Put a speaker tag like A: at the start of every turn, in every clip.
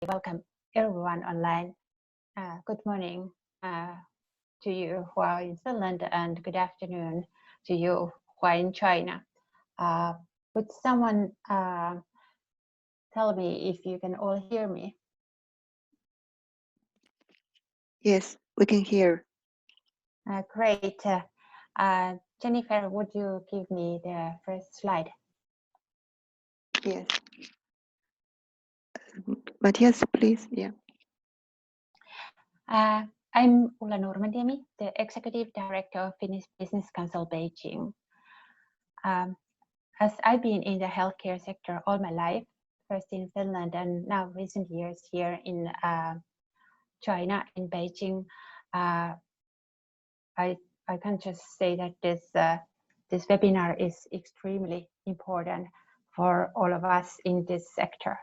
A: welcome everyone online. Good morning to you who are in Finland, and good afternoon to you who are in China. Would someone tell me if you can all hear me?
B: Yes, we can hear.
A: Great. Jennifer, would you give me the first slide?
B: Yes. Matias, please. Yeah.
A: I'm Ulla Nurmentiemi, the Executive Director of Finnish Business Council Beijing. As I've been in the healthcare sector all my life, first in Finland and now recent years here in China, in Beijing, I can just say that this webinar is extremely important for all of us in this sector.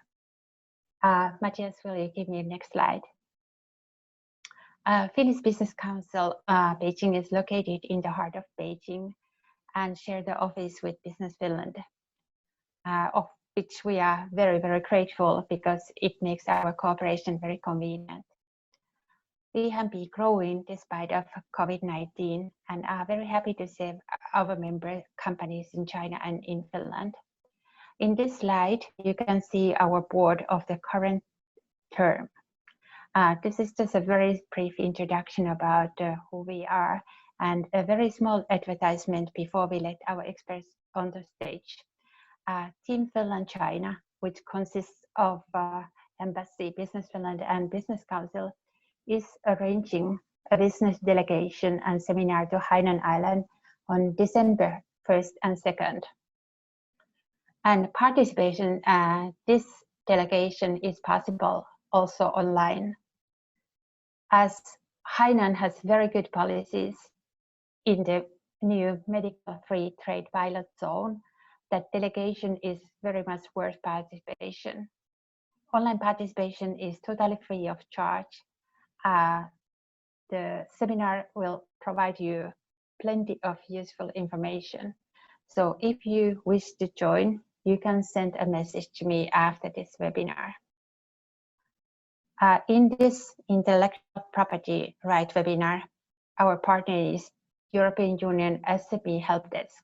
A: Matias, will you give me the next slide? Finnish Business Council Beijing is located in the heart of Beijing and share the office with Business Finland, of which we are very, very grateful because it makes our cooperation very convenient. We have been growing despite of COVID-19 and are very happy to serve our member companies in China and in Finland. In this slide, you can see our board of the current term. This is just a very brief introduction about who we are and a very small advertisement before we let our experts on the stage. Team Finland China, which consists of Embassy, Business Finland and Business Council, is arranging a business delegation and seminar to Hainan Island on December 1st and 2nd. And participation, this delegation is possible also online. As Hainan has very good policies in the new medical free trade pilot zone, that delegation is very much worth participation. Online participation is totally free of charge. The seminar will provide you plenty of useful information. So if you wish to join, you can send a message to me after this webinar. In this intellectual property right webinar, our partner is European Union SME Helpdesk.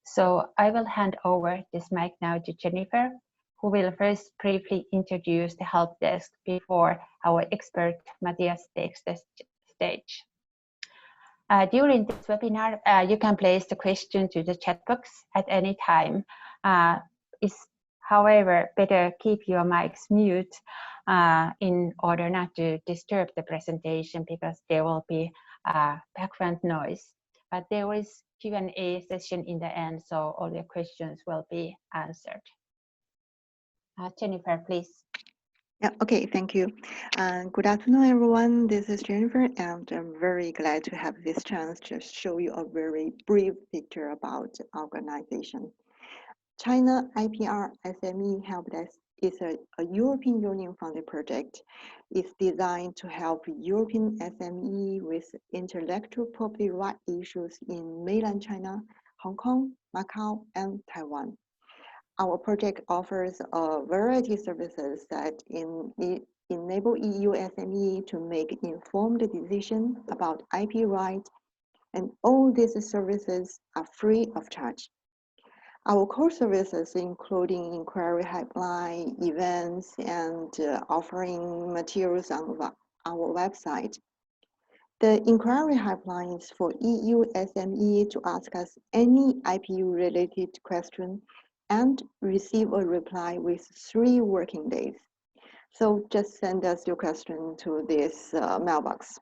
A: So I will hand over this mic now to Jennifer, who will first briefly introduce the helpdesk before our expert Matias takes the stage. During this webinar, you can place the question to the chat box at any time. It's, however, better keep your mics mute in order not to disturb the presentation because there will be background noise. But there is Q&A session in the end, so all your questions will be answered. Jennifer, please.
B: Yeah, okay, thank you. Good afternoon, everyone. This is Jennifer, and I'm very glad to have this chance to show you a very brief picture about the organization. China IPR SME Helpdesk is a European Union funded project. It's designed to help European SME with intellectual property right issues in mainland China, Hong Kong, Macau, and Taiwan. Our project offers a variety of services that enable EU SME to make informed decisions about IP rights, and all these services are free of charge. Our core services, including inquiry helpline, events, and offering materials on our website. The inquiry helpline is for EU SME to ask us any IP-related question and receive a reply with 3 working days. So just send us your question to this mailbox.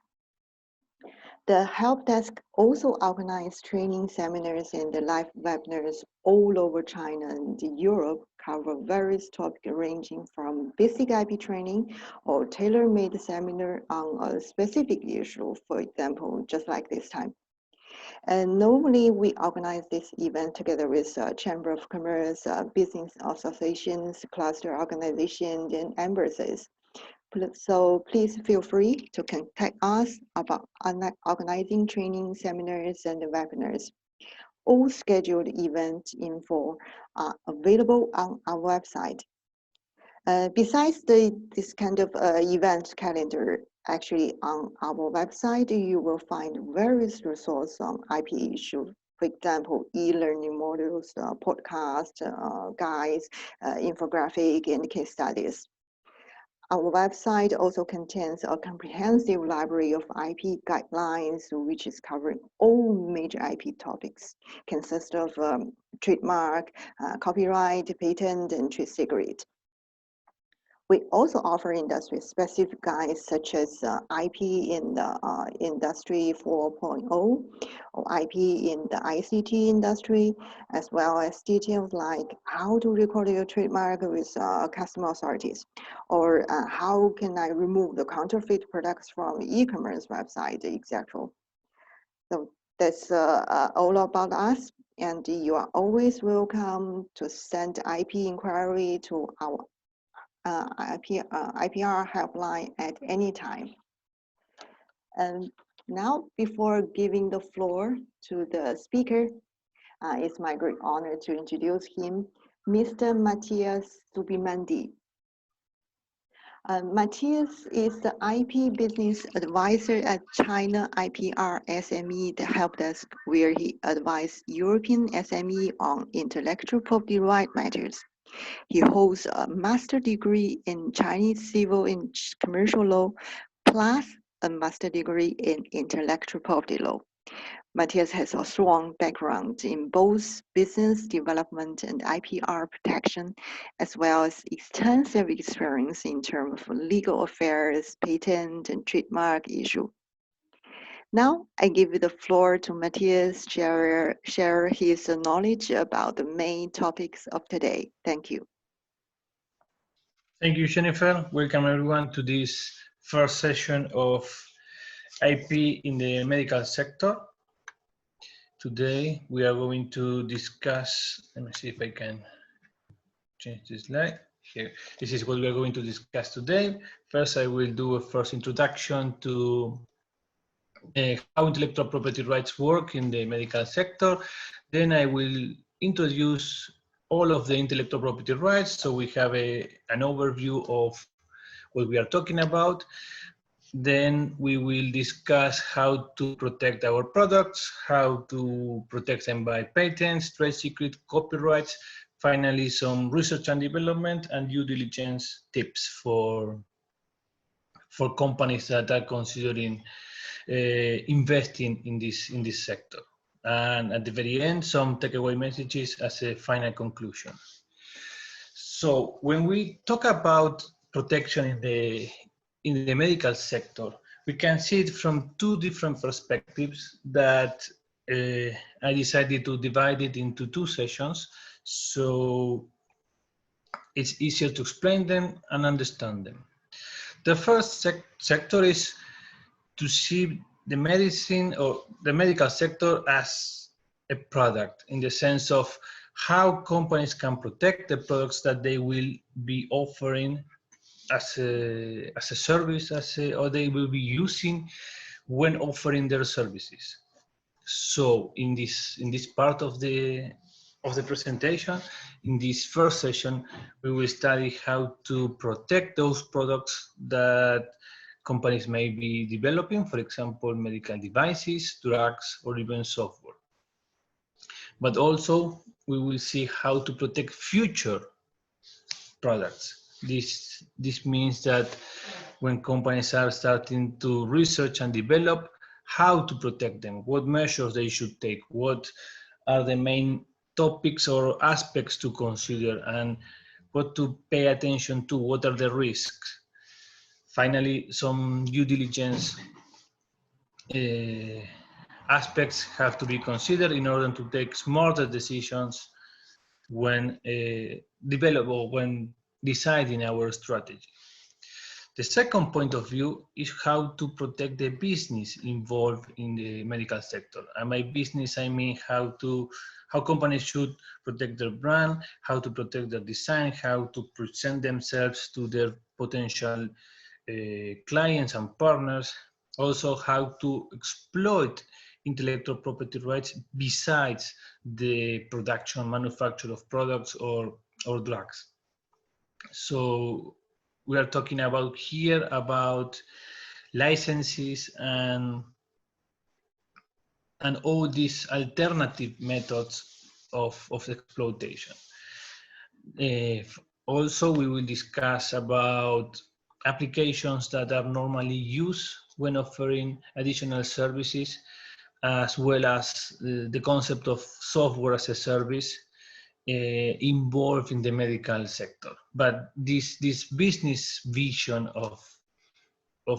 B: The help desk also organizes training seminars and live webinars all over China and Europe, cover various topics ranging from basic IP training or tailor-made seminar on a specific issue, for example, just like this time. And normally we organize this event together with Chamber of Commerce, business associations, cluster organizations, and embassies. So please feel free to contact us about organizing training seminars and webinars. All scheduled event info are available on our website. Besides this kind of event calendar, actually on our website, you will find various resources on IP issues. For example, e-learning modules, podcasts, guides, infographic, and case studies. Our website also contains a comprehensive library of IP guidelines, which is covering all major IP topics, consist of trademark, copyright, patent, and trade secret. We also offer industry-specific guides such as IP in the Industry 4.0 or IP in the ICT industry, as well as details like how to record your trademark with customer authorities, or how can I remove the counterfeit products from e-commerce website, etc. So that's all about us, and you are always welcome to send IP inquiry to our IPR helpline at any time. And now, before giving the floor to the speaker, it's my great honor to introduce him, Mr. Matias Zubimendi. Matias is the IP business advisor at China IPR SME Helpdesk, where he advises European SME on intellectual property right matters. He holds a master's degree in Chinese civil and commercial law, plus a master's degree in intellectual property law. Matias has a strong background in both business development and IPR protection, as well as extensive experience in terms of legal affairs, patent, and trademark issue. Now, I give the floor to Matias to share his knowledge about the main topics of today. Thank you.
C: Thank you, Jennifer. Welcome everyone to this first session of IP in the medical sector. Today we are going to discuss, let me see if I can change this slide. Here, this is what we are going to discuss today. First, I will do a first introduction to how intellectual property rights work in the medical sector. Then I will introduce all of the intellectual property rights, so we have an overview of what we are talking about. Then we will discuss how to protect our products, how to protect them by patents, trade secret, copyrights. Finally, some research and development and due diligence tips for companies that are considering investing in this sector. And at the very end, some takeaway messages as a final conclusion. So when we talk about protection in the medical sector, we can see it from two different perspectives that I decided to divide it into two sessions, so it's easier to explain them and understand them. The first sector is to see the medicine or the medical sector as a product, in the sense of how companies can protect the products that they will be offering as a service, or they will be using when offering their services. So in this part of the presentation, in this first session, we will study how to protect those products that companies may be developing, for example, medical devices, drugs, or even software. But also, we will see how to protect future products. This means that when companies are starting to research and develop, how to protect them, what measures they should take, what are the main topics or aspects to consider, and what to pay attention to, what are the risks. Finally, some due diligence aspects have to be considered in order to take smarter decisions when when deciding our strategy. The second point of view is how to protect the business involved in the medical sector. And by business, I mean how companies should protect their brand, how to protect their design, how to present themselves to their potential clients and partners, also how to exploit intellectual property rights besides the production, manufacture of products or drugs. So we are talking about here about licenses and all these alternative methods of exploitation. Also, we will discuss about applications that are normally used when offering additional services, as well as the concept of software as a service involved in the medical sector. But this business vision of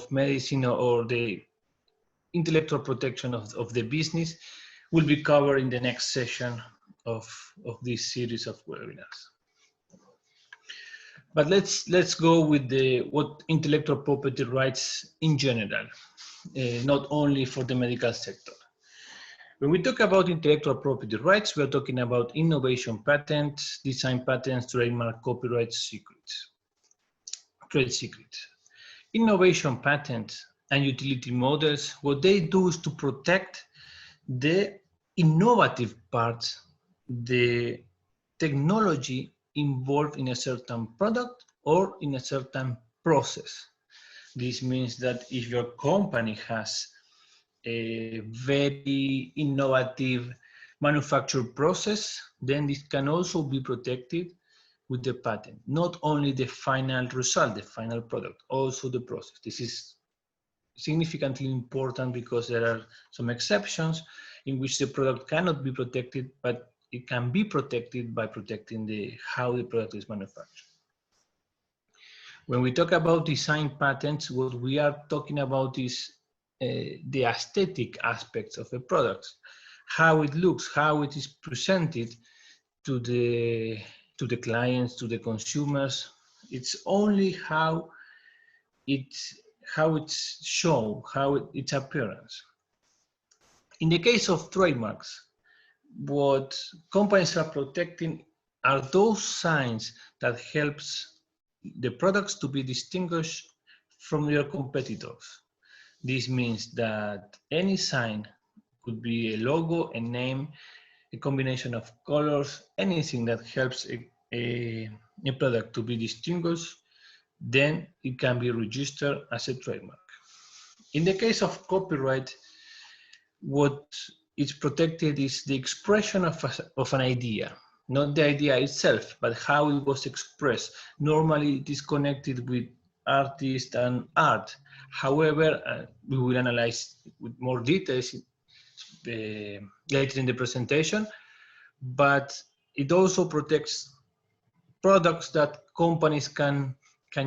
C: medicine, or the intellectual protection of the business, will be covered in the next session of this series of webinars. But let's go with what intellectual property rights in general, not only for the medical sector. When we talk about intellectual property rights, we are talking about innovation patents, design patents, trademark, copyright, secrets, trade secrets. Innovation patents and utility models, what they do is to protect the innovative parts, the technology involved in a certain product or in a certain process. This means that if your company has a very innovative manufacture process, then this can also be protected with the patent. Not only the final result, the final product, also the process. This is significantly important because there are some exceptions in which the product cannot be protected, but it can be protected by protecting how the product is manufactured. When we talk about design patents, what we are talking about is the aesthetic aspects of a product, how it looks, how it is presented to the clients, to the consumers. It's only how it's shown, its appearance. In the case of trademarks, what companies are protecting are those signs that helps the products to be distinguished from their competitors. This means that any sign could be a logo, a name, a combination of colors, anything that helps a product to be distinguished, then it can be registered as a trademark. In the case of copyright, what is protected is the expression of an idea, not the idea itself, but how it was expressed. Normally, it is connected with artist and art. However, we will analyze with more details later in the presentation, but it also protects products that companies can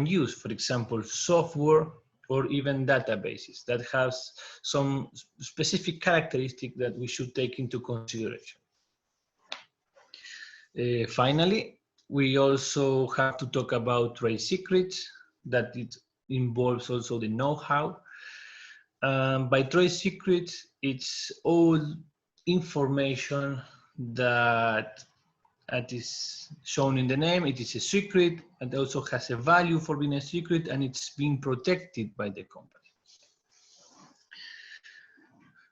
C: use, for example, software or even databases that has some specific characteristic that we should take into consideration. Finally, we also have to talk about trade secrets, that it involves also the know-how. By trade secrets, it's all information that is shown in the name. It is a secret and also has a value for being a secret, and it's being protected by the company.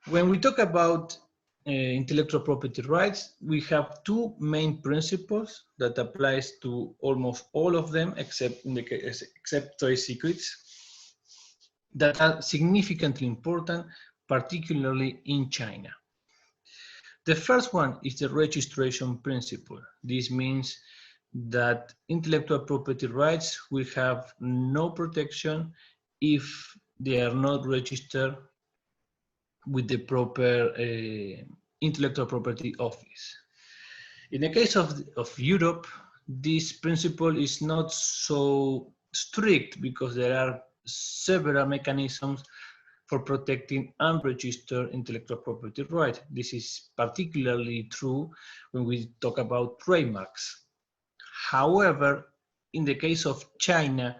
C: When we talk about intellectual property rights, we have two main principles that applies to almost all of them, except trade secrets, that are significantly important, particularly in China. The first one is the registration principle. This means that intellectual property rights will have no protection if they are not registered with the proper intellectual property office. In the case of Europe, this principle is not so strict because there are several mechanisms for protecting unregistered intellectual property rights. This is particularly true when we talk about trademarks. However, in the case of China,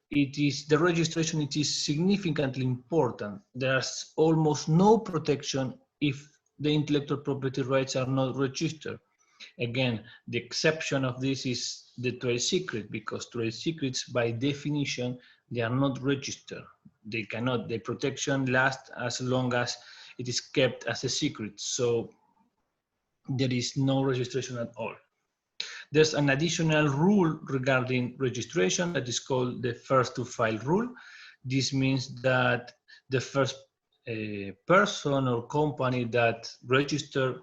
C: the registration is significantly important. There's almost no protection if the intellectual property rights are not registered. Again, the exception of this is the trade secret, because trade secrets, by definition, they are not registered. The protection lasts as long as it is kept as a secret. So there is no registration at all. There's an additional rule regarding registration that is called the first to file rule. This means that the first person or company that register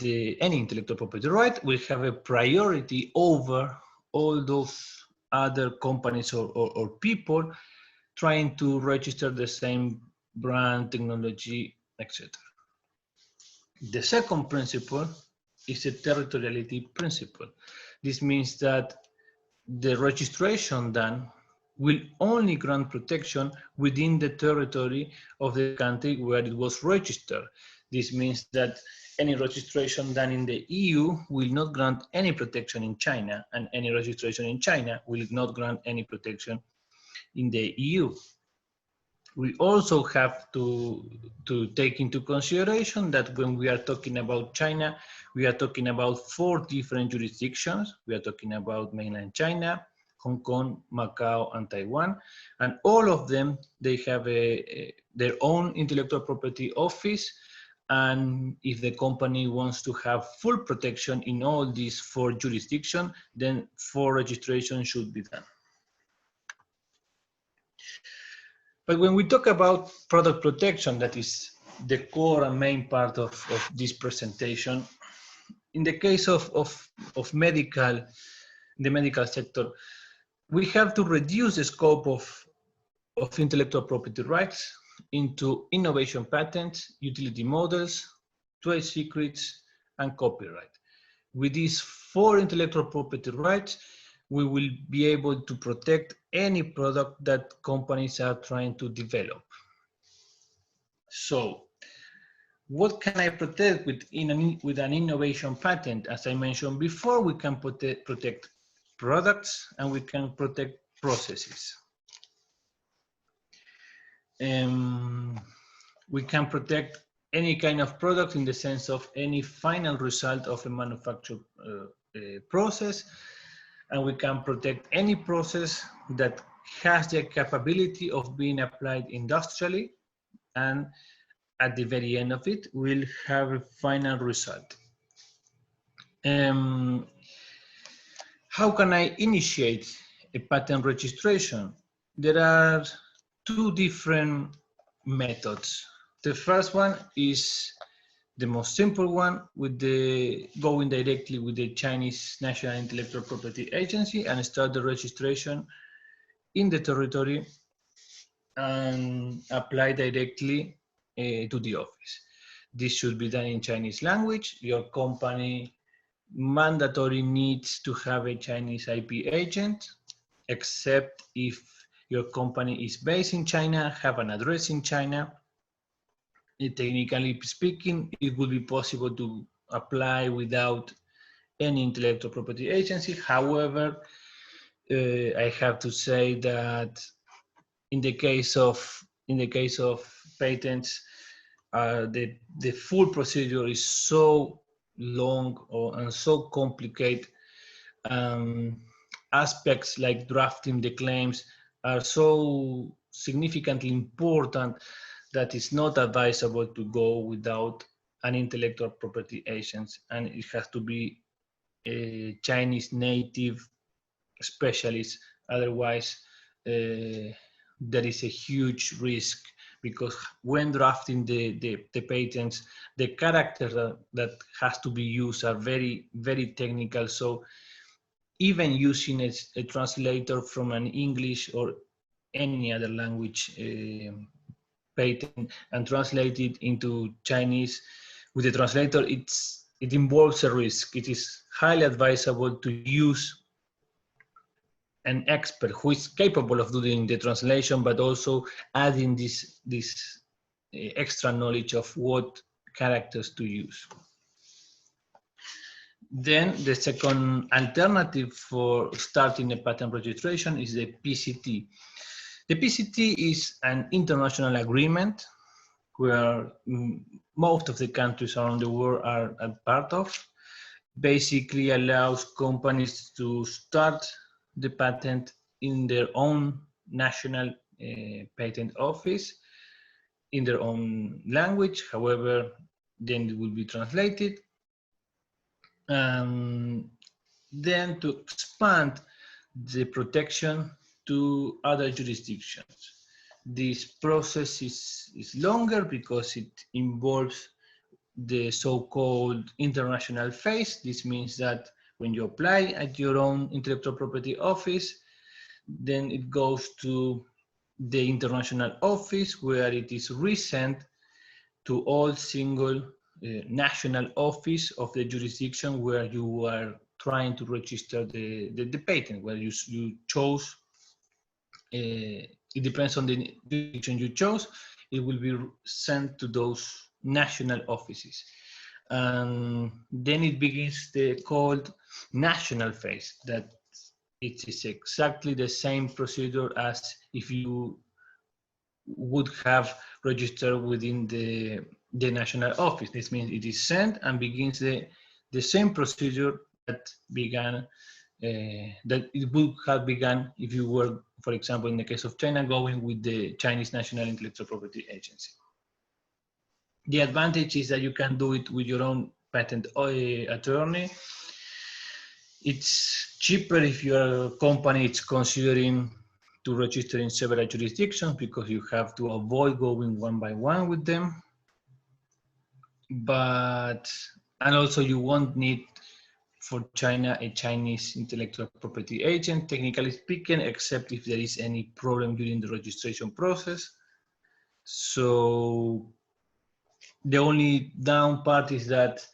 C: any intellectual property right will have a priority over all those other companies or people trying to register the same brand, technology, etc. The second principle is a territoriality principle. This means that the registration done will only grant protection within the territory of the country where it was registered. This means that any registration done in the EU will not grant any protection in China, and any registration in China will not grant any protection in the EU. We also have to take into consideration that when we are talking about China, we are talking about 4 different jurisdictions. We are talking about mainland China, Hong Kong, Macau, and Taiwan. And all of them, they have their own intellectual property office. And if the company wants to have full protection in all these 4 jurisdictions, then 4 registrations should be done. But when we talk about product protection, that is the core and main part of this presentation, in the case of the medical sector, we have to reduce the scope of intellectual property rights into innovation patents, utility models, trade secrets, and copyright. With these 4 intellectual property rights, we will be able to protect any product that companies are trying to develop. So, what can I protect with an innovation patent? As I mentioned before, we can protect products and we can protect processes. We can protect any kind of product in the sense of any final result of a manufactured process, and we can protect any process that has the capability of being applied industrially, and at the very end of it, we'll have a final result. How can I initiate a patent registration? There are 2 different methods. The first one is the most simple one, with going directly with the Chinese National Intellectual Property Agency and start the registration in the territory and apply directly to the office. This should be done in Chinese language. Your company mandatory needs to have a Chinese IP agent, except if your company is based in China, have an address in China. Technically speaking, it would be possible to apply without any intellectual property agency. However, I have to say that in the case of patents, the full procedure is so long and so complicated. Aspects like drafting the claims are so significantly important that it's not advisable to go without an intellectual property agent, and it has to be a Chinese native specialist. Otherwise, there is a huge risk, because when drafting the patents, the characters that has to be used are very, very technical. So even using a translator from an English or any other language patent and translate it into Chinese with the translator, it involves a risk. It is highly advisable to use an expert who is capable of doing the translation, but also adding this extra knowledge of what characters to use. Then the second alternative for starting a patent registration is the PCT. The PCT is an international agreement where most of the countries around the world are a part of. Basically allows companies to start the patent in their own national patent office in their own language. However, then it will be translated. then to expand the protection to other jurisdictions. This process is longer because it involves the so-called international phase. This means that when you apply at your own intellectual property office, then it goes to the international office where it is resent to all single national office of the jurisdiction where you are trying to register the patent, where you chose. It depends on the jurisdiction you chose. It will be sent to those national offices. And then it begins the called national phase, that it is exactly the same procedure as if you would have registered within the national office. This means it is sent and begins the same procedure that began, that it would have begun if you were, for example, in the case of China, going with the Chinese National Intellectual Property Agency. The advantage is that you can do it with your own patent attorney. It's cheaper if your company is considering to register in several jurisdictions because you have to avoid going one by one with them. And also you won't need for China a Chinese intellectual property agent, technically speaking, except if there is any problem during the registration process. So the only down part is that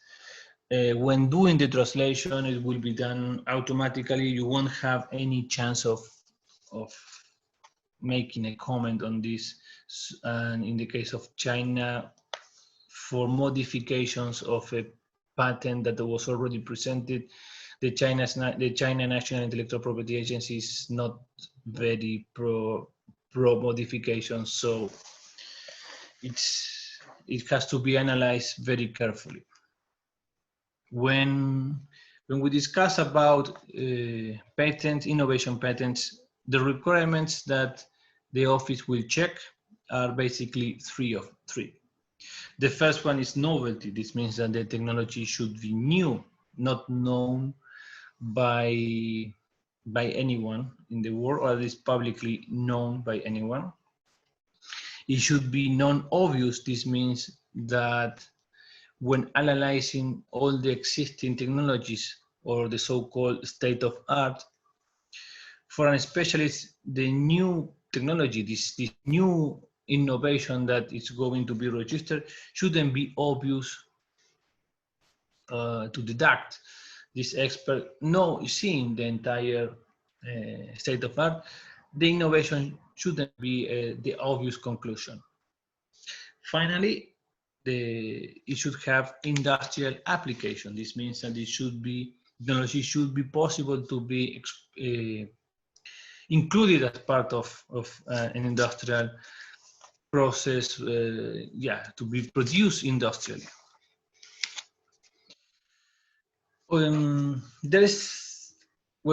C: when doing the translation, it will be done automatically. You won't have any chance of making a comment on this. And in the case of China, for modifications of a patent that was already presented, the China National Intellectual Property Agency is not very pro modification, so it has to be analyzed very carefully. When we discuss about patents, innovation patents, the requirements that the office will check are basically three. The first one is novelty. This means that the technology should be new, not known by anyone in the world, or at least publicly known by anyone. It should be non-obvious. This means that when analyzing all the existing technologies or the so-called state of art, for a specialist, the new technology, this new innovation that is going to be registered shouldn't be obvious to deduct. This expert seeing the entire state of art, the innovation shouldn't be the obvious conclusion. Finally, it should have industrial application. This means that technology should be possible to be included as part of an industrial process, to be produced industrially. When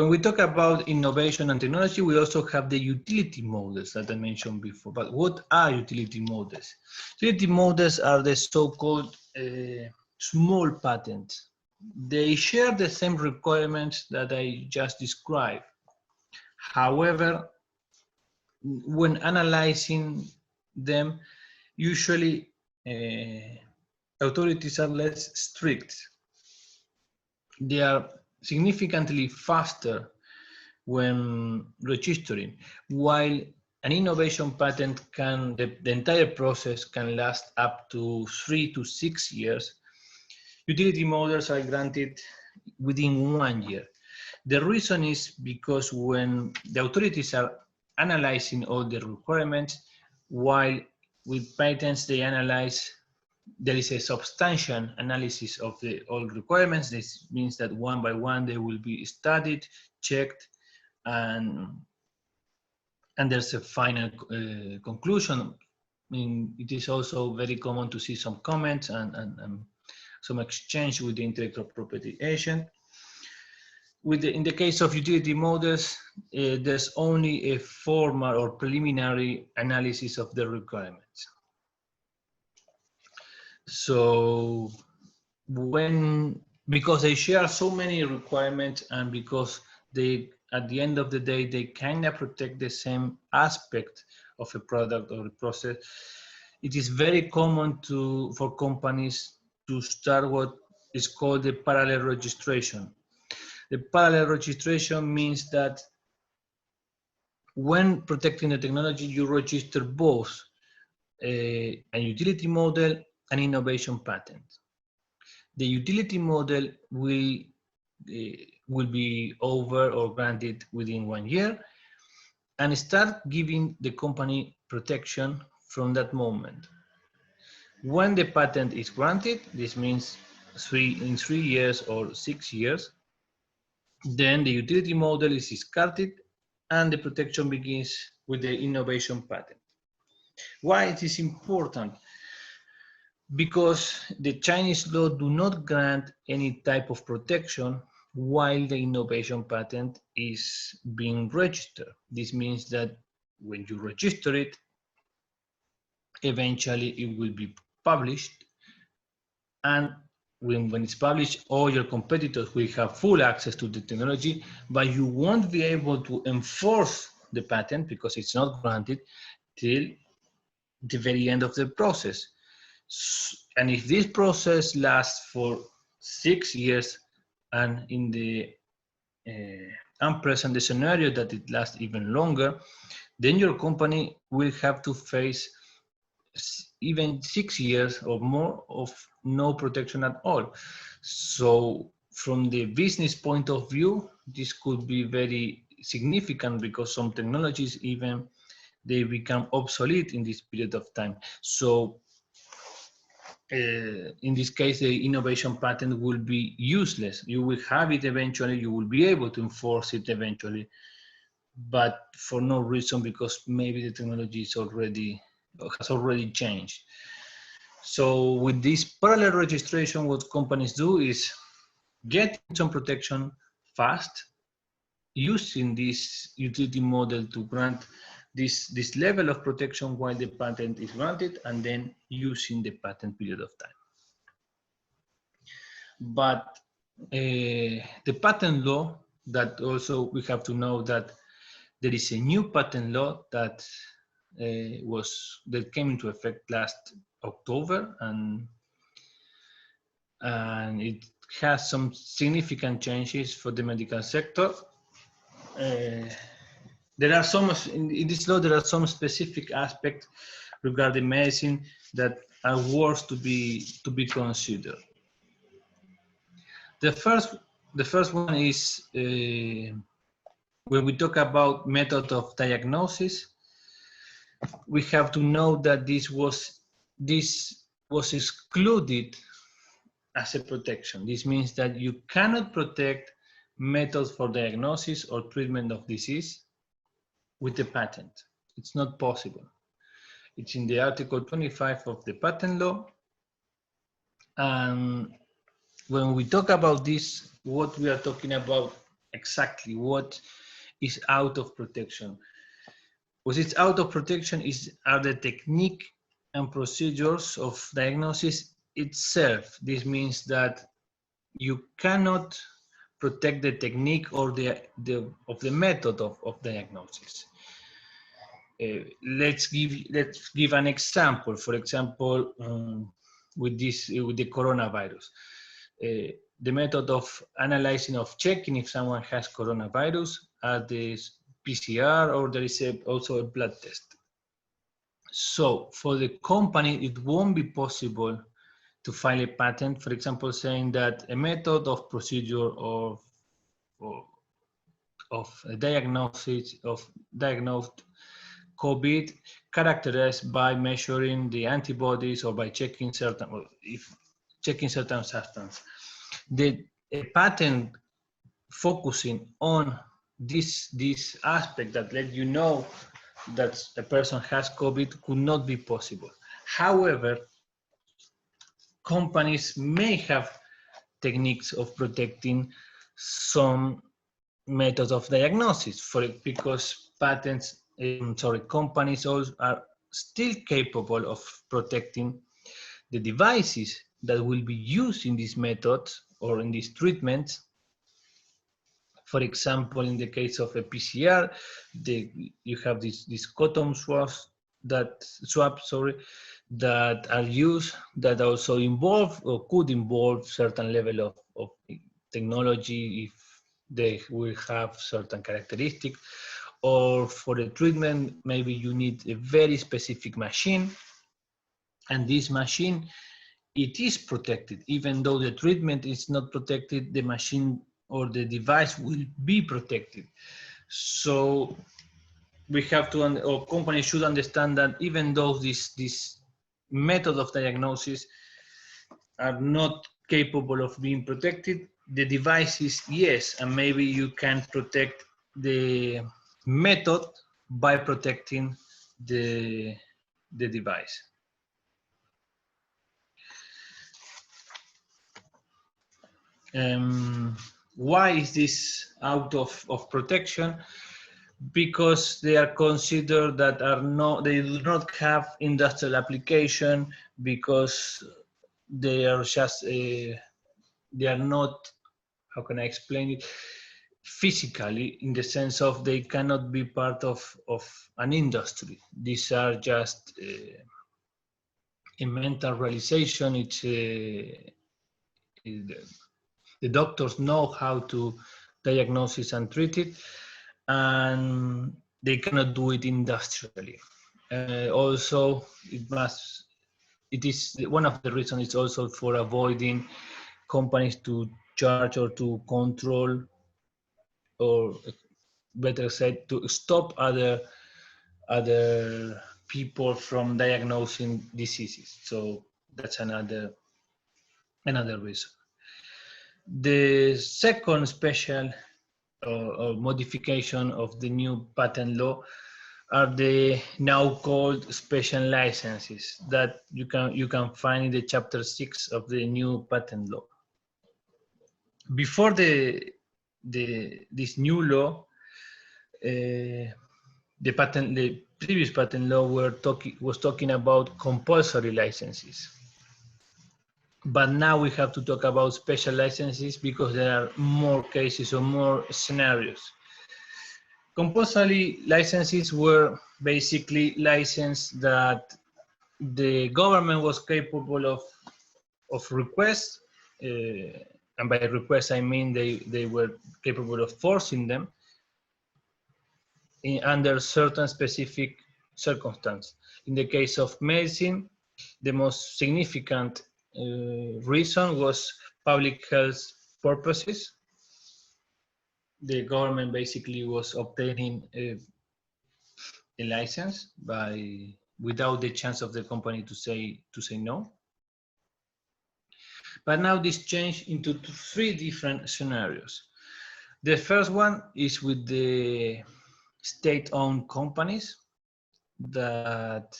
C: we talk about innovation and technology, we also have the utility models that I mentioned before. But what are utility models? Utility models are the so-called small patents. They share the same requirements that I just described. However, when analyzing them, usually authorities are less strict. They are significantly faster when registering, while an innovation patent the entire process can last up to 3 to 6 years. Utility models are granted within 1 year. The reason is because when the authorities are analyzing all the requirements, while with patents they analyze, there is a substantial analysis of all requirements. This means that one by one they will be studied, checked, and there's a final conclusion. I mean, it is also very common to see some comments and some exchange with the intellectual property agent. In the case of utility models, there's only a formal or preliminary analysis of the requirements. So when because they share so many requirements, and because they, at the end of the day, they kind of protect the same aspect of a product or a process. It is very common for companies to start what is called the parallel registration. The parallel registration means that when protecting the technology, you register both a utility model and innovation patent. The utility model will be over or granted within 1 year, and start giving the company protection from that moment. When the patent is granted, this means in 3 years or 6 years, then the utility model is discarded and the protection begins with the innovation patent. Why it is important? Because the Chinese law do not grant any type of protection while the innovation patent is being registered. This means that when you register it, eventually it will be published, and when it's published, all your competitors will have full access to the technology, but you won't be able to enforce the patent because it's not granted till the very end of the process. And if this process lasts for 6 years, and in the unprecedented scenario that it lasts even longer, then your company will have to face even 6 years or more of no protection at all. So from the business point of view, this could be very significant, because some technologies even they become obsolete in this period of time. So in this case, the innovation patent will be useless. You will have it eventually, you will be able to enforce it eventually, but for no reason, because maybe the technology has already changed. So with this parallel registration, what companies do is get some protection fast, using this utility model to grant this level of protection while the patent is granted, and then using the patent period of time. But the patent law, that also we have to know that there is a new patent law that came into effect last October, and it has some significant changes for the medical sector. There are in this law, there are some specific aspects regarding medicine that are worth to be considered. The first one is when we talk about method of diagnosis, we have to know that this was excluded as a protection. This means that you cannot protect methods for diagnosis or treatment of disease with a patent. It's not possible. It's in the Article 25 of the patent law. And when we talk about this, what we are talking about exactly, what is out of protection? What is out of protection are the technique and procedures of diagnosis itself. This means that you cannot protect the technique or the method of diagnosis. Let's give an example. For example, with the coronavirus, the method of analyzing, of checking if someone has coronavirus are the PCR, or there is also a blood test. So for the company, it won't be possible to file a patent, for example, saying that a method of procedure of diagnosis of diagnosed COVID characterized by measuring the antibodies or by checking certain substance. A patent focusing on this aspect that let you know that a person has COVID could not be possible. However, companies may have techniques of protecting some methods of diagnosis because companies also are still capable of protecting the devices that will be used in these methods or in these treatments. For example, in the case of a PCR, you have these cotton swabs that are used, that also involve or could involve certain level of technology if they will have certain characteristics. Or for the treatment, maybe you need a very specific machine, and this machine, it is protected. Even though the treatment is not protected, the machine or the device will be protected. So we have to, or companies should understand that even though this method of diagnosis are not capable of being protected, the devices, yes, and maybe you can protect the method by protecting the device. Why is this out of protection? Because they are considered that they do not have industrial application, because they are just they are not, how can I explain it, physically, in the sense of they cannot be part of an industry. These are just a mental realization. It's the doctors know how to diagnose it and treat it, and they cannot do it industrially. Also, it is one of the reasons. It's also for avoiding companies to charge or to control, or better said, to stop other people from diagnosing diseases. So that's another reason. The second special or modification of the new patent law are the now called special licenses that you can find in the chapter 6 of the new patent law. Before this new law, the previous patent law was talking about compulsory licenses. But now we have to talk about special licenses because there are more cases or more scenarios. Compulsory licenses were basically licenses that the government was capable of request, and by request I mean they were capable of forcing them under certain specific circumstances. In the case of medicine, the most significant reason was public health purposes. The government basically was obtaining a license without the chance of the company to say no. But now this changed into 3 different scenarios. The first one is with the state-owned companies, that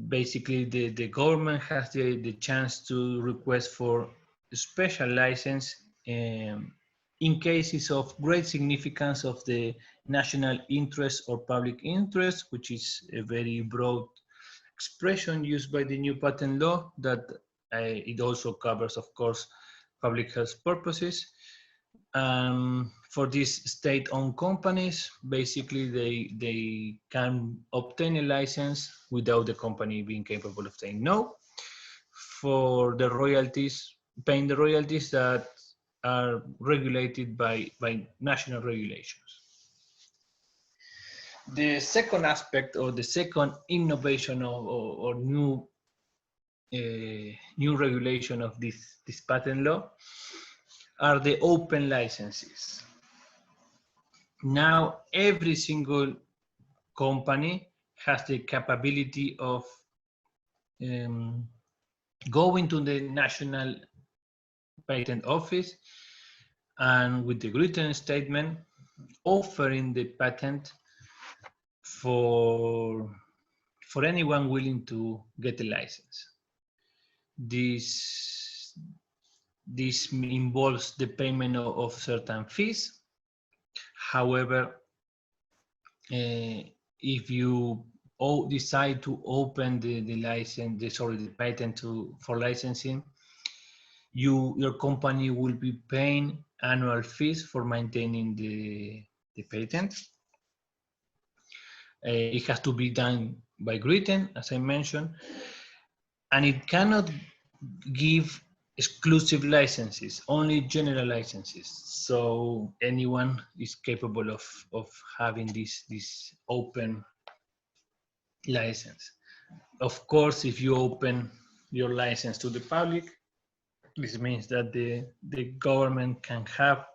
C: basically the government has the chance to request for a special license in cases of great significance of the national interest or public interest, which is a very broad expression used by the new patent law, that it also covers, of course, public health purposes. For these state-owned companies, basically they can obtain a license without the company being capable of saying no, for the royalties, paying the royalties that are regulated by national regulations. The second aspect, or the second innovation or new regulation of this patent law, are the open licenses. Now every single company has the capability of going to the national patent office and with the written statement offering the patent for anyone willing to get a license. This involves the payment of certain fees. However, if you decide to open the patent for licensing, your company will be paying annual fees for maintaining the patent. It has to be done by written, as I mentioned, and it cannot give exclusive licenses, only general licenses. So anyone is capable of having this open license. Of course, if you open your license to the public, this means that the government can have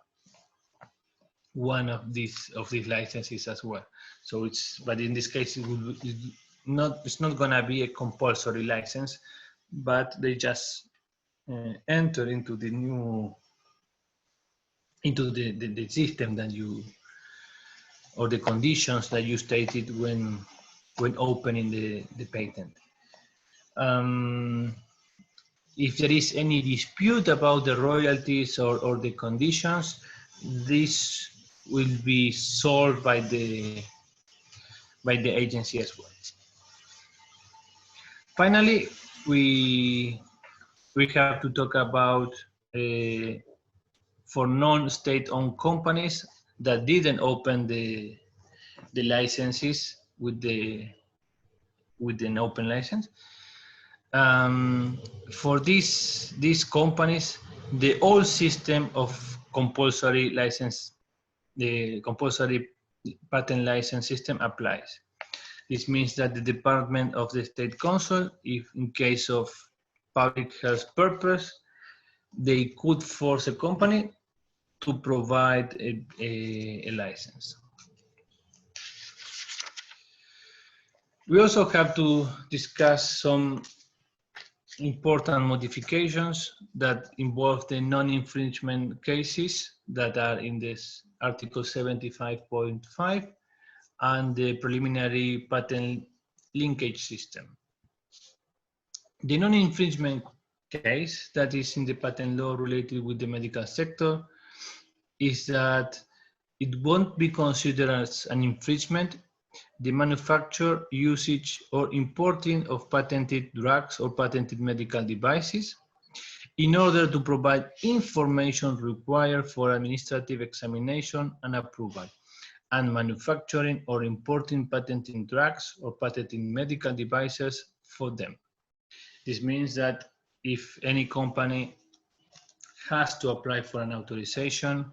C: one of these licenses as well. So but in this case, it's not gonna be a compulsory license, but they just enter into the system that you, or the conditions that you stated when opening the patent. If there is any dispute about the royalties or the conditions, this will be solved by the agency as well. Finally, we have to talk about for non-state-owned companies that didn't open the licenses with an open license. For these companies, the old system of compulsory license, the compulsory patent license system applies. This means that the Department of the State Council, if in case of public health purpose, they could force a company to provide a license. We also have to discuss some important modifications that involve the non-infringement cases that are in this Article 75.5 and the preliminary patent linkage system. The non-infringement case that is in the patent law related with the medical sector is that it won't be considered as an infringement the manufacture, usage, or importing of patented drugs or patented medical devices in order to provide information required for administrative examination and approval, and manufacturing or importing patented drugs or patented medical devices for them. This means that if any company has to apply for an authorization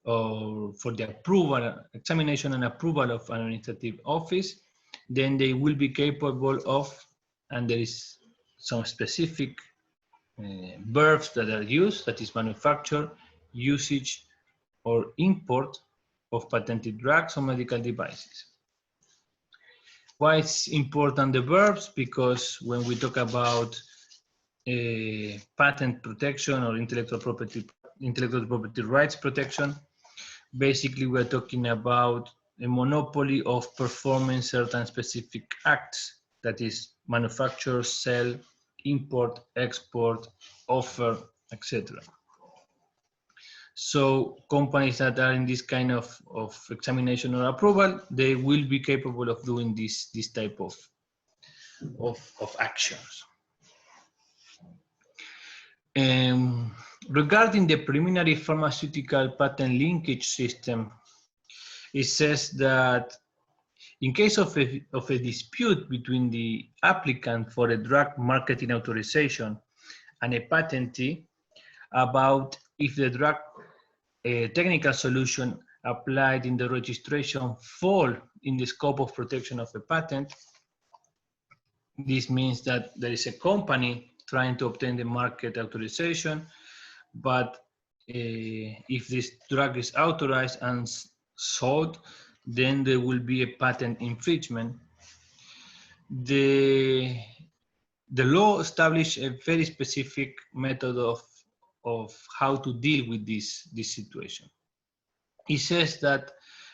C: or for the approval, examination and approval of an administrative office, then they will be capable of, and there is some specific verbs that are used, that is manufacture, usage, or import of patented drugs or medical devices. Why it's important, the verbs? Because when we talk about patent protection or intellectual property rights protection, basically we're talking about a monopoly of performing certain specific acts, that is manufacture, sell, import, export, offer, etc. So companies that are in this kind of examination or approval, they will be capable of doing this type of actions. Regarding the preliminary pharmaceutical patent linkage system, it says that in case of a dispute between the applicant for a drug marketing authorization and a patentee about if the drug technical solution applied in the registration fall in the scope of protection of a patent, this means that there is a company trying to obtain the market authorization, but if this drug is authorized and sold, then there will be a patent infringement. The law established a very specific method of how to deal with this situation. It says that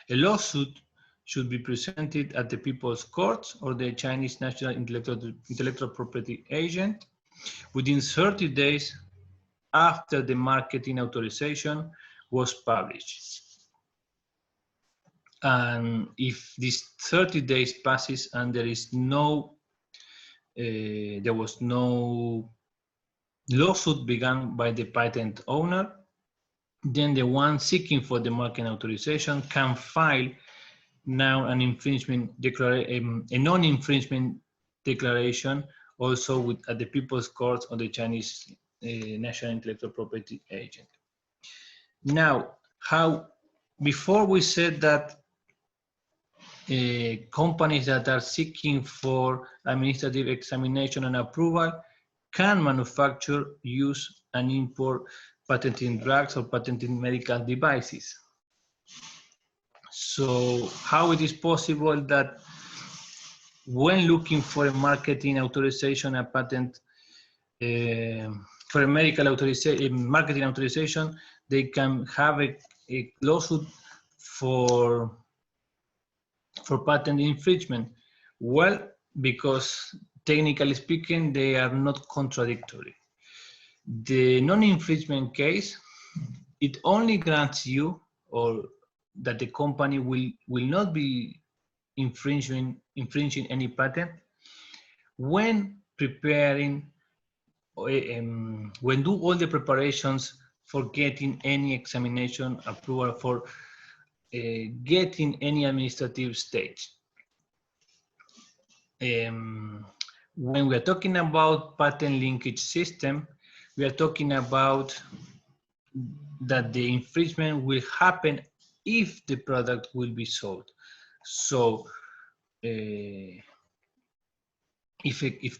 C: a lawsuit should be presented at the People's Courts or the Chinese National Intellectual Property Agent within 30 days after the marketing authorization was published. And if this 30 days passes and there is no, there was no lawsuit begun by the patent owner, then the one seeking for the market authorization can file now an infringement declaration, a non-infringement declaration, also at the People's Court of the Chinese National Intellectual Property Agent. Now, before we said that companies that are seeking for administrative examination and approval can manufacture, use, and import patented drugs or patented medical devices. So how it is possible that when looking for a marketing authorization, a patent, for a medical authorization, marketing authorization, they can have a lawsuit for patent infringement? Well, because technically speaking, they are not contradictory. The non-infringement case, it only grants you or that the company will not be infringing any patent when preparing, when do all the preparations for getting any examination approval, for getting any administrative stage. When we are talking about patent linkage system, we are talking about that the infringement will happen if the product will be sold. So if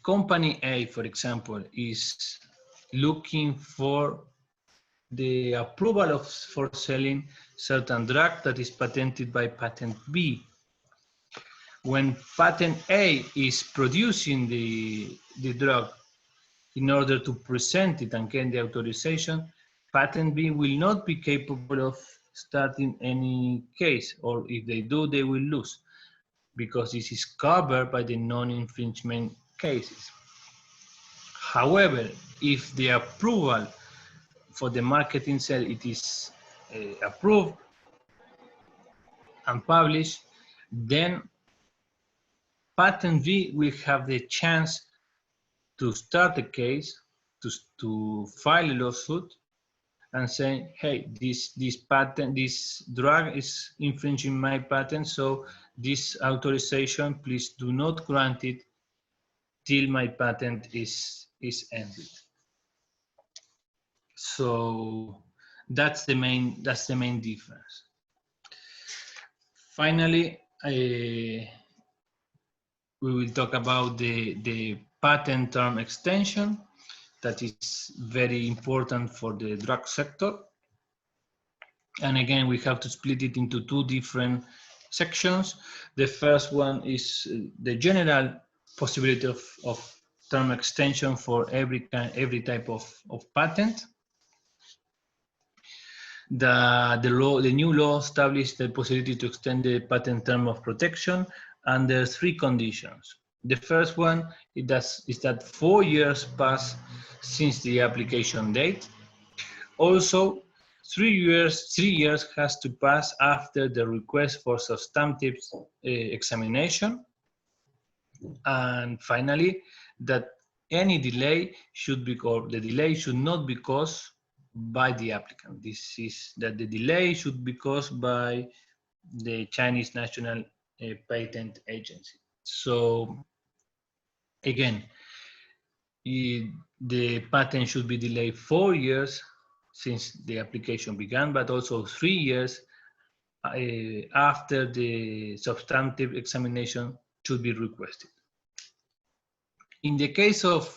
C: company A, for example, is looking for the approval for selling certain drug that is patented by patent B, when patent A is producing the drug in order to present it and get the authorization, patent B will not be capable of starting any case, or if they do, they will lose, because this is covered by the non-infringement cases. However, if the approval for the marketing sale, it is approved and published, then patent B will have the chance to start a case, to file a lawsuit and say, hey, this drug is infringing my patent, so this authorization, please do not grant it till my patent is ended. So that's the main difference. Finally, we will talk about the patent term extension. That is very important for the drug sector. And again, we have to split it into two different sections. The first one is the general possibility of term extension for every type of patent. The new law established the possibility to extend the patent term of protection under three conditions. The first one is that 4 years pass since the application date. Also, 3 years has to pass after the request for substantive examination. And finally, that any delay should not be caused by the applicant. This is that the delay should be caused by the Chinese National Patent Agency. So again, the patent should be delayed 4 years since the application began, but also 3 years after the substantive examination should be requested. In the case of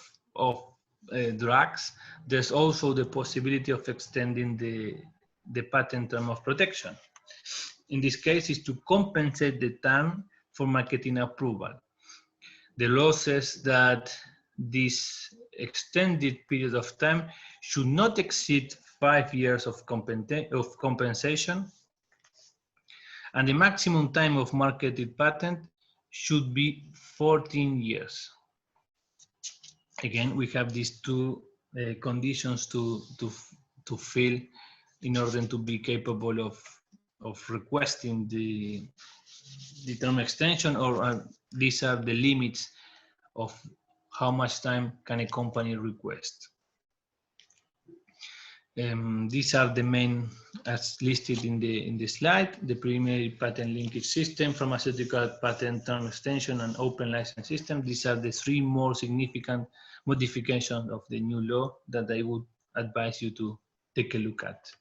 C: drugs, there's also the possibility of extending the patent term of protection. In this case, is to compensate the time for marketing approval. The law says that this extended period of time should not exceed 5 years of compensation, and the maximum time of marketed patent should be 14 years. Again, we have these two conditions to fill in order to be capable of requesting the term extension, or these are the limits of how much time can a company request. These are the main, as listed in the slide: the primary patent linkage system, pharmaceutical patent term extension, and open license system. These are the three more significant modifications of the new law that I would advise you to take a look at.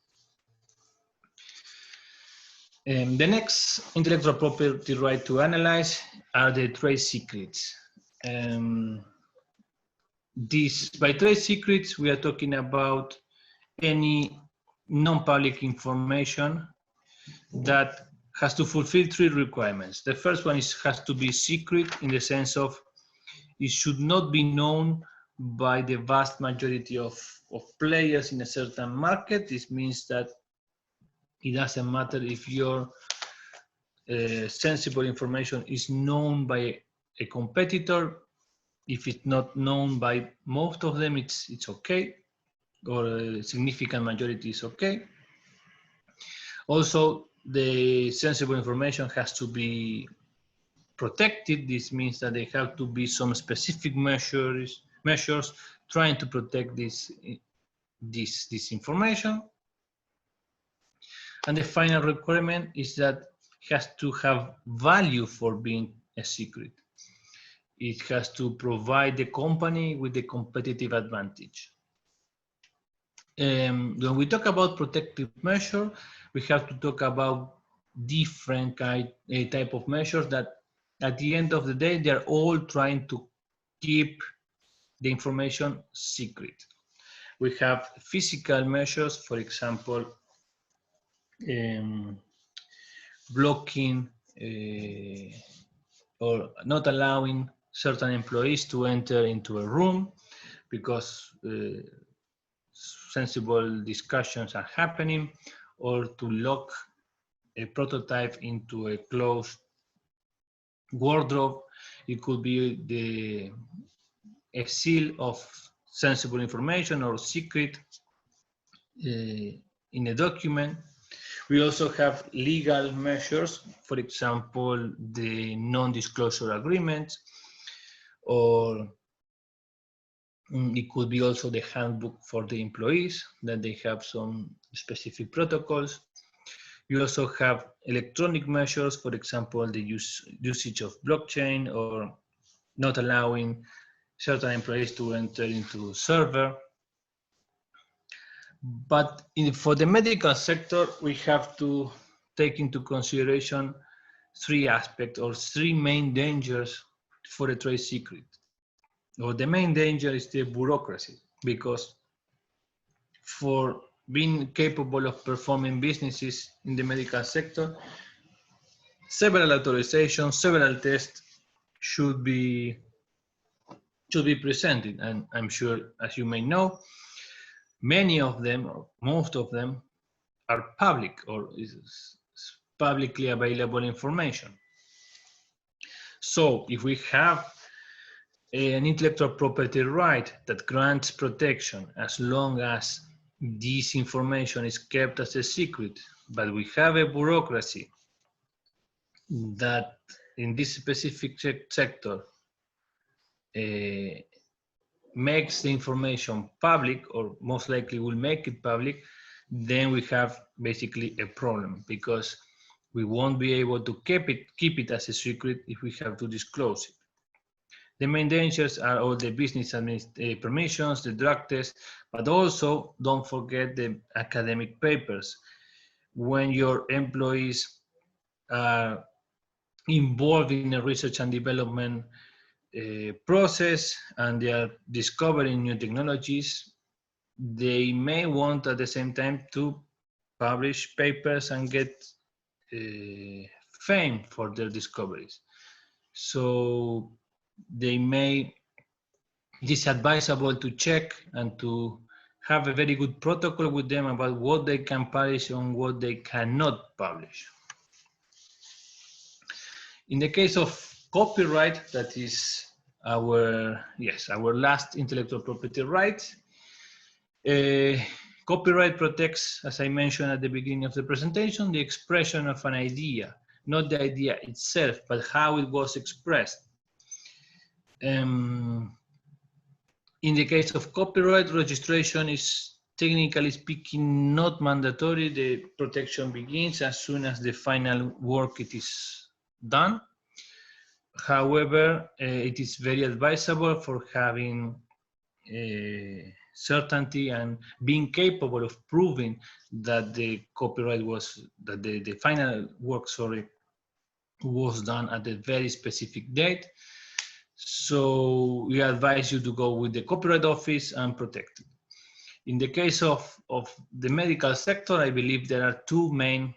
C: The next intellectual property right to analyze are the trade secrets. By trade secrets, we are talking about any non-public information that has to fulfill three requirements. The first one has to be secret in the sense of it should not be known by the vast majority of players in a certain market. This means that it doesn't matter if your sensible information is known by a competitor. If it's not known by most of them, it's okay, or a significant majority is okay. Also, the sensible information has to be protected. This means that there have to be some specific measures trying to protect this information. And the final requirement is that it has to have value for being a secret. It has to provide the company with a competitive advantage. When we talk about protective measure, we have to talk about different type of measures that at the end of the day, they're all trying to keep the information secret. We have physical measures, for example, blocking or not allowing certain employees to enter into a room because sensible discussions are happening, or to lock a prototype into a closed wardrobe. It could be a seal of sensible information or secret in a document. We also have legal measures, for example, the non-disclosure agreement, or it could be also the handbook for the employees, that they have some specific protocols. You also have electronic measures, for example, the usage of blockchain, or not allowing certain employees to enter into server. But for the medical sector, we have to take into consideration three aspects or three main dangers for a trade secret. Or the main danger is the bureaucracy, because for being capable of performing businesses in the medical sector, several authorizations, several tests should be presented. And I'm sure, as you may know, many of them, or most of them, are public or is publicly available information. So if we have an intellectual property right that grants protection as long as this information is kept as a secret, but we have a bureaucracy that in this specific sector makes the information public, or most likely will make it public, then we have basically a problem, because we won't be able to keep it as a secret if we have to disclose it. The main dangers are all the business permissions, the drug test, but also don't forget the academic papers. When your employees are involved in a research and development process and they are discovering new technologies, they may want at the same time to publish papers and get fame for their discoveries. So it's advisable to check and to have a very good protocol with them about what they can publish and what they cannot publish. In the case of copyright, that is our last intellectual property right. Copyright protects, as I mentioned at the beginning of the presentation, the expression of an idea, not the idea itself, but how it was expressed. In the case of copyright, registration is technically speaking, not mandatory. The protection begins as soon as the final work it is done. However, it is very advisable for having certainty and being capable of proving that the copyright was, that the final work, sorry, was done at a very specific date. So we advise you to go with the Copyright Office and protect it. In the case of the medical sector, I believe there are two main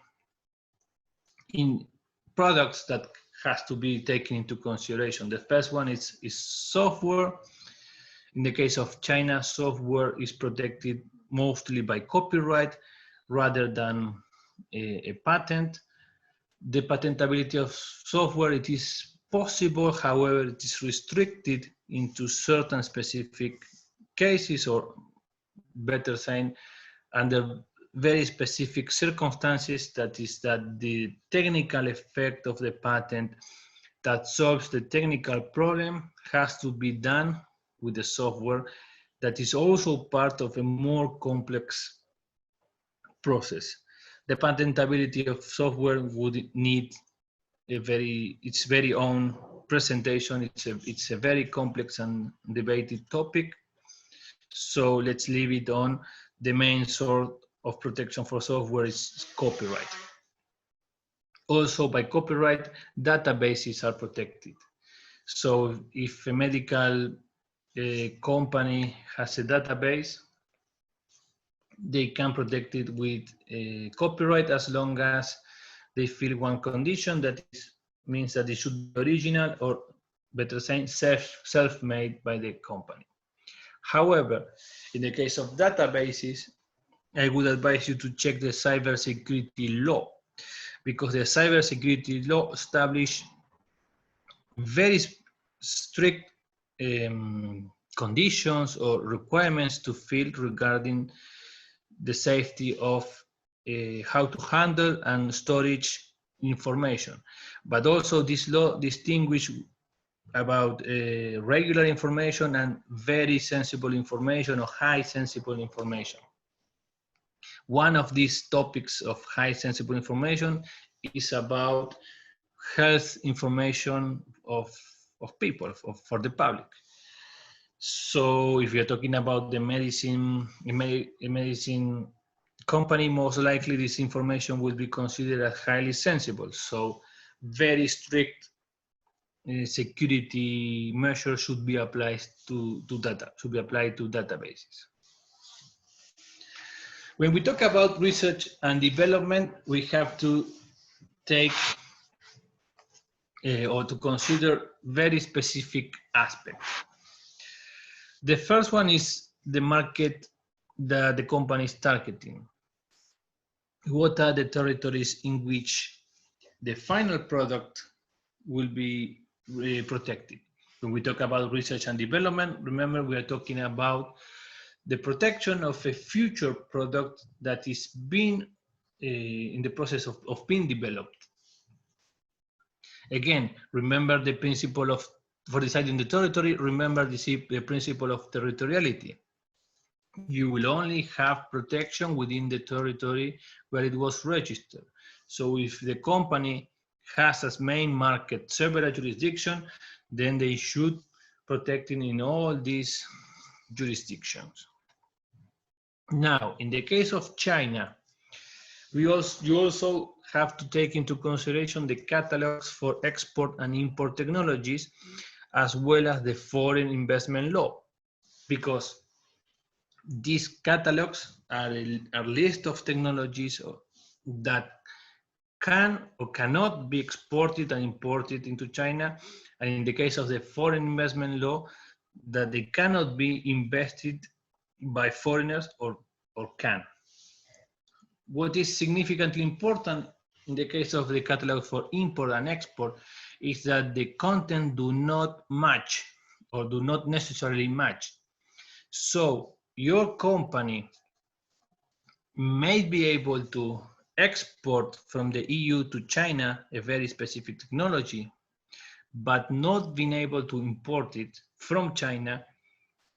C: products that has to be taken into consideration. The first one is software. In the case of China, software is protected mostly by copyright rather than a patent. The patentability of software, it is possible, however, it is restricted into certain specific cases, or better saying, under very specific circumstances. That is, that the technical effect of the patent that solves the technical problem has to be done with the software that is also part of a more complex process. The patentability of software would need its very own presentation. It's a very complex and debated topic. So let's leave it on the main sort of protection for software is copyright. Also, by copyright, databases are protected. So if a medical company has a database, they can protect it with copyright as long as they fill one condition, that means that it should be original, or better saying, self-made by the company. However, in the case of databases, I would advise you to check the cybersecurity law, because the cybersecurity law establishes very strict conditions or requirements to fill regarding the safety of how to handle and storage information. But also this law distinguishes about regular information and very sensible information or high sensible information. One of these topics of high sensible information is about health information of people, for the public. So if you're talking about the medicine company, most likely this information will be considered as highly sensible. So very strict security measures should be applied to databases. When we talk about research and development, we have to take or to consider very specific aspects. The first one is the market that the company is targeting. What are the territories in which the final product will be protected? When we talk about research and development, remember we are talking about the protection of a future product that is being in the process of being developed. Again, remember the principle of, for deciding the territory, remember the principle of territoriality. You will only have protection within the territory where it was registered. So if the company has as main market several jurisdictions, then they should protect it in all these jurisdictions. Now, in the case of China, you also have to take into consideration the catalogs for export and import technologies, as well as the foreign investment law, because these catalogs are a list of technologies that can or cannot be exported and imported into China, and in the case of the foreign investment law, that they cannot be invested by foreigners or can. What is significantly important in the case of the catalog for import and export is that the content do not match or do not necessarily match. So your company may be able to export from the EU to China a very specific technology, but not being able to import it from China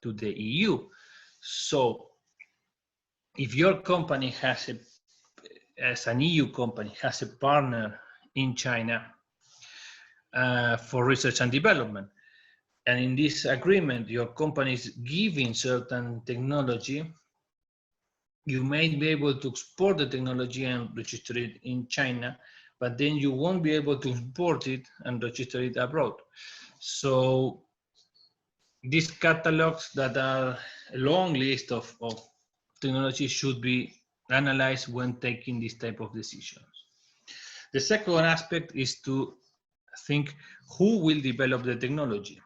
C: to the EU. So if your company has as an EU company, has a partner in China for research and development, and in this agreement, your company is giving certain technology, you may be able to export the technology and register it in China, but then you won't be able to import it and register it abroad. So these catalogs that are a long list of technology should be analyzed when taking this type of decisions. The second aspect is to think who will develop the technology.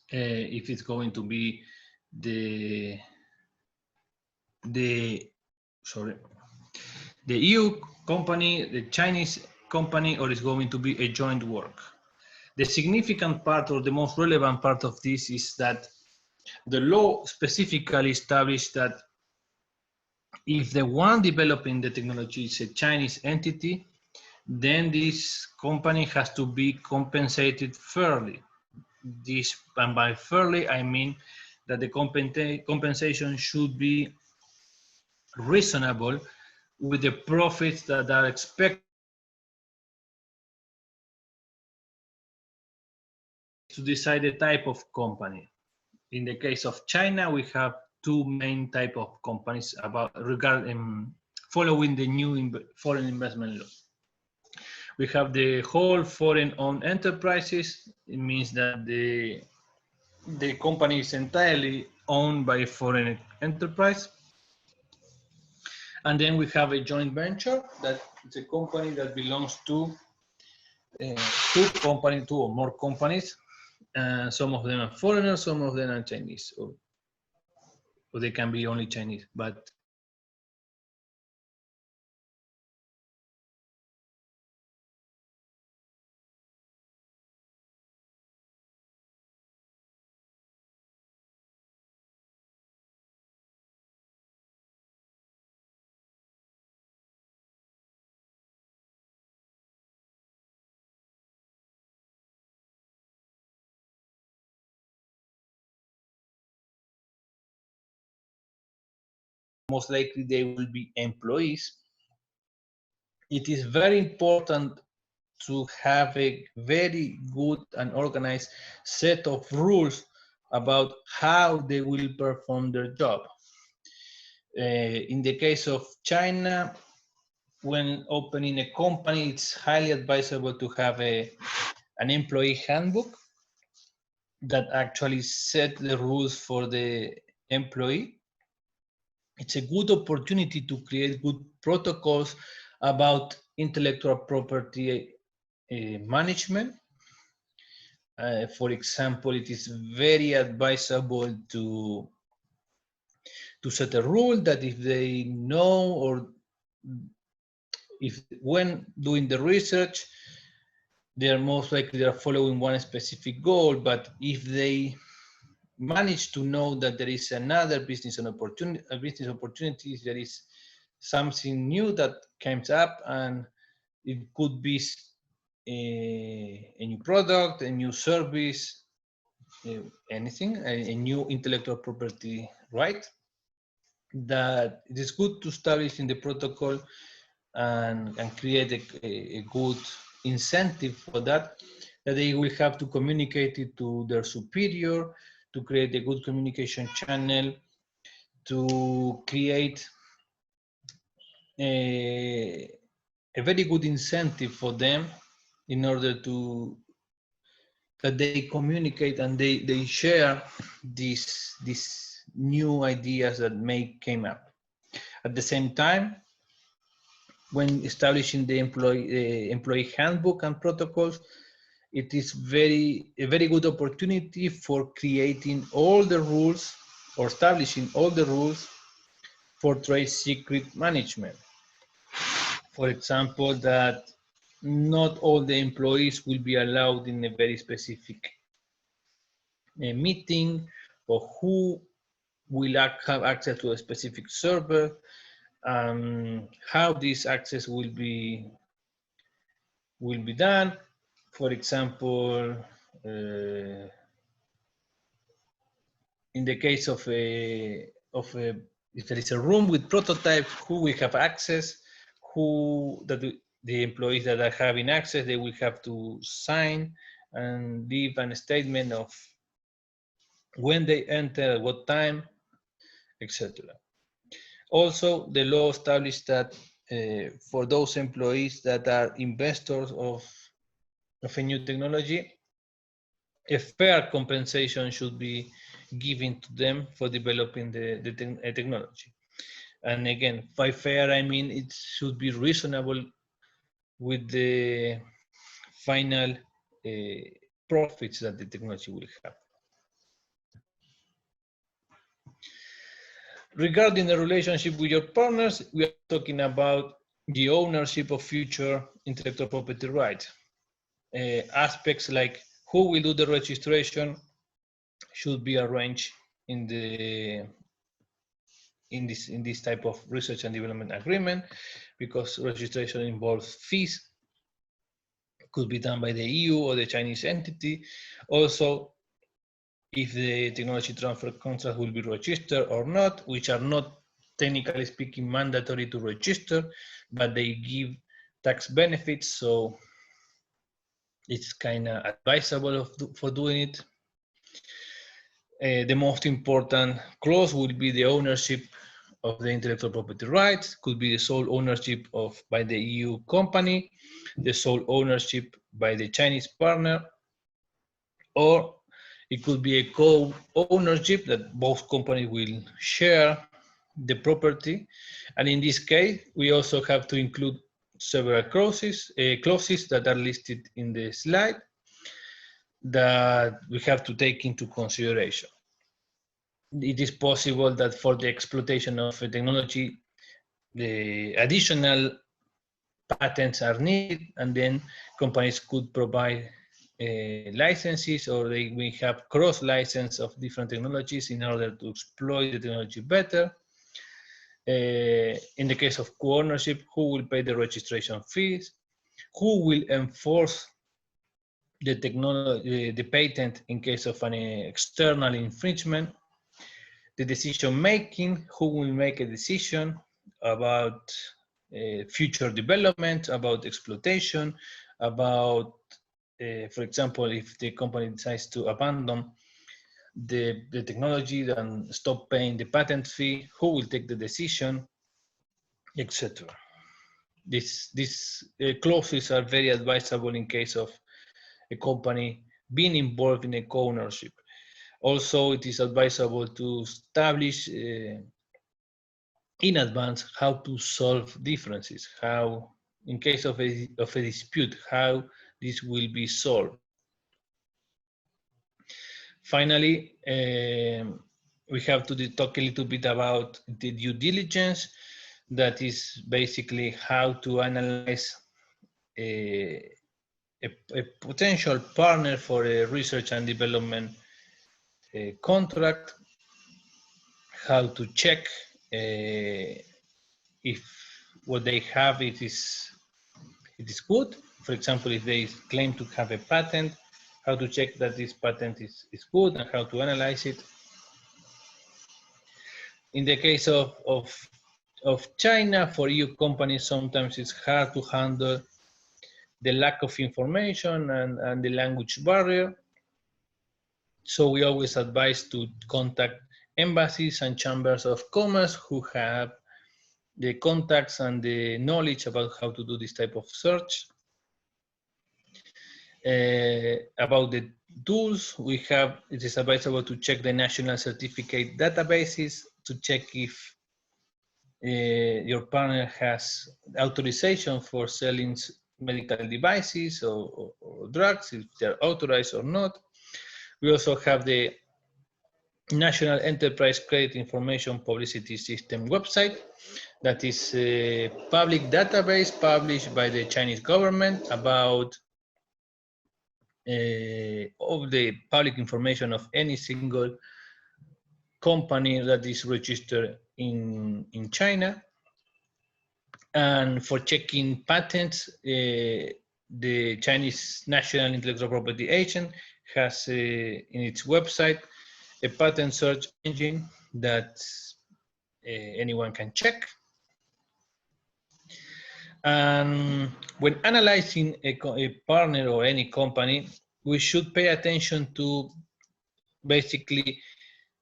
C: If it's going to be the EU company, the Chinese company, or is going to be a joint work. The significant part or the most relevant part of this is that the law specifically established that if the one developing the technology is a Chinese entity, then this company has to be compensated fairly. And by fairly, I mean that the compensation should be reasonable with the profits that are expected to decide the type of company. In the case of China, we have two main type of companies following the new foreign investment law. We have the whole foreign-owned enterprises. It means that the company is entirely owned by a foreign enterprise. And then we have a joint venture that is a company that belongs to two or more companies. Some of them are foreigners, some of them are Chinese, or they can be only Chinese. But most likely they will be employees. It is very important to have a very good and organized set of rules about how they will perform their job. In the case of China, when opening a company, it's highly advisable to have an employee handbook that actually set the rules for the employee. It's a good opportunity to create good protocols about intellectual property management. For example, it is very advisable to set a rule that if they know, or if when doing the research, they are most likely following one specific goal, but if they manage to know that there is another business opportunity, there is something new that comes up, and it could be a new product, a new service, anything, a new intellectual property right, that it is good to establish in the protocol and create a good incentive for that they will have to communicate it to their superior, to create a good communication channel, to create a very good incentive for them in order that they communicate and they share these new ideas that came up. At the same time, when establishing the employee handbook and protocols, it is a very good opportunity for creating all the rules or establishing all the rules for trade secret management. For example, that not all the employees will be allowed in a very specific meeting, or who will have access to a specific server, how this access will be done. For example, in the case of a if there is a room with prototype, who will have access, the employees that are having access, they will have to sign and leave a statement of when they enter, at what time, etc. Also, the law established that for those employees that are investors of a new technology, a fair compensation should be given to them for developing the technology. And again, by fair, I mean it should be reasonable with the final profits that the technology will have. Regarding the relationship with your partners, we are talking about the ownership of future intellectual property rights. Aspects like who will do the registration should be arranged in this type of research and development agreement, because registration involves fees. It could be done by the EU or the Chinese entity. Also, if the technology transfer contract will be registered or not, which are not technically speaking mandatory to register, but they give tax benefits, so it's kind of advisable for doing it. The most important clause will be the ownership of the intellectual property rights. Could be the sole ownership by the EU company, the sole ownership by the Chinese partner, or it could be a co-ownership that both companies will share the property. And in this case, we also have to include several clauses that are listed in the slide that we have to take into consideration. It is possible that for the exploitation of a technology, the additional patents are needed, and then companies could provide licenses, or they may have cross license of different technologies in order to exploit the technology better. In the case of co-ownership, who will pay the registration fees? Who will enforce the technology, the patent in case of an external infringement? The decision making, who will make a decision about future development, about exploitation, about, for example, if the company decides to abandon the technology and stop paying the patent fee, who will take the decision, etc. These clauses are very advisable in case of a company being involved in a co-ownership. Also, it is advisable to establish in advance how to solve differences, how, in case of a dispute, how this will be solved. Finally, we have to talk a little bit about the due diligence. That is basically how to analyze a potential partner for a research and development contract, how to check if what they have it is good. For example, if they claim to have a patent, how to check that this patent is good, and how to analyze it. In the case of China, for EU companies, sometimes it's hard to handle the lack of information and the language barrier. So we always advise to contact embassies and chambers of commerce who have the contacts and the knowledge about how to do this type of search. About the tools we have, it is advisable to check the national certificate databases to check if your partner has authorization for selling medical devices or drugs, if they're authorized or not. We also have the National Enterprise Credit Information Publicity System website. That is a public database published by the Chinese government about all the public information of any single company that is registered in China. And for checking patents, the Chinese National Intellectual Property Agency has in its website a patent search engine that anyone can check. And when analyzing a partner or any company, we should pay attention to basically